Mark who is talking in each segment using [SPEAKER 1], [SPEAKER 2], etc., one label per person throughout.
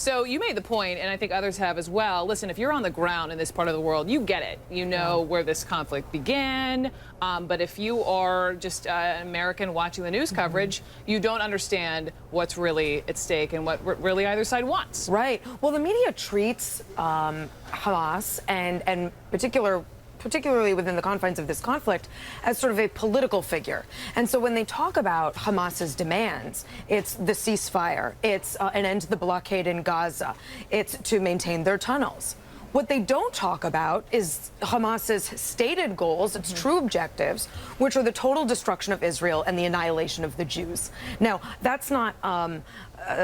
[SPEAKER 1] So you made the point, and I think others have as well. Listen, if you're on the ground in this part of the world, you get it. You know where this conflict began. But if you are just an American watching the news coverage, you don't understand what's really at stake and what really either side wants.
[SPEAKER 2] Right. Well, the media treats Hamas and particularly within the confines of this conflict, as sort of a political figure. And so when they talk about Hamas's demands, it's the ceasefire, it's an end to the blockade in Gaza, it's to maintain their tunnels. What they don't talk about is Hamas's stated goals, its true objectives, which are the total destruction of Israel and the annihilation of the Jews. Now, that's not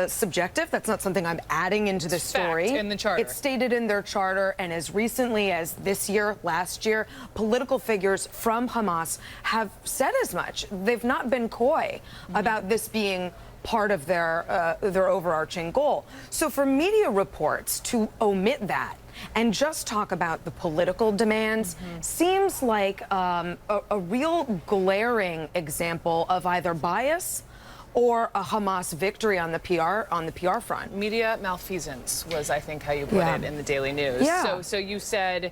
[SPEAKER 2] subjective. That's not something I'm adding into the story.
[SPEAKER 1] Fact in the charter.
[SPEAKER 2] It's stated in their charter, and as recently as this year, last year, political figures from Hamas have said as much. They've not been coy about this being part of their overarching goal. So for media reports to omit that and just talk about the political demands seems like a real glaring example of either bias or a Hamas victory on the PR front.
[SPEAKER 1] Media malfeasance was, I think, how you put it in the Daily News.
[SPEAKER 2] Yeah.
[SPEAKER 1] So you said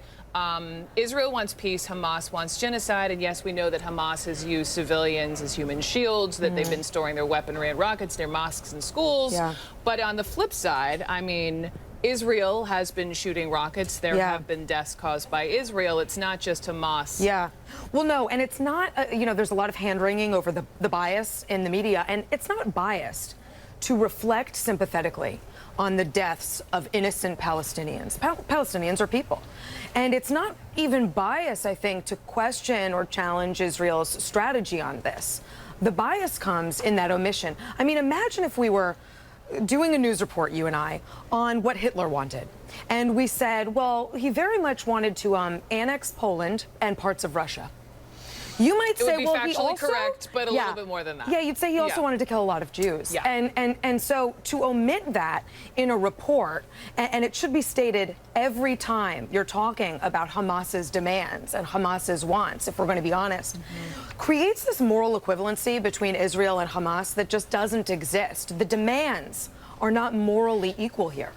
[SPEAKER 1] Israel wants peace, Hamas wants genocide, and yes, we know that Hamas has used civilians as human shields, that they've been storing their weaponry and rockets near mosques and schools.
[SPEAKER 2] Yeah.
[SPEAKER 1] But on the flip side, I mean, Israel has been shooting rockets. There have been deaths caused by Israel. It's not just Hamas.
[SPEAKER 2] Yeah. Well, no, and it's not, there's a lot of hand-wringing over the bias in the media, and it's not biased to reflect sympathetically on the deaths of innocent Palestinians. Palestinians are people. And it's not even bias, I think, to question or challenge Israel's strategy on this. The bias comes in that omission. I mean, imagine if we were doing a news report, you and I, on what Hitler wanted. And we said, well, he very much wanted to annex Poland and parts of Russia. You might say, well, he also...
[SPEAKER 1] correct, but a little bit more than that.
[SPEAKER 2] Yeah, you'd say he also wanted to kill a lot of Jews.
[SPEAKER 1] Yeah.
[SPEAKER 2] And so to omit that in a report, and it should be stated every time you're talking about Hamas's demands and Hamas's wants, if we're going to be honest, creates this moral equivalency between Israel and Hamas that just doesn't exist. The demands are not morally equal here.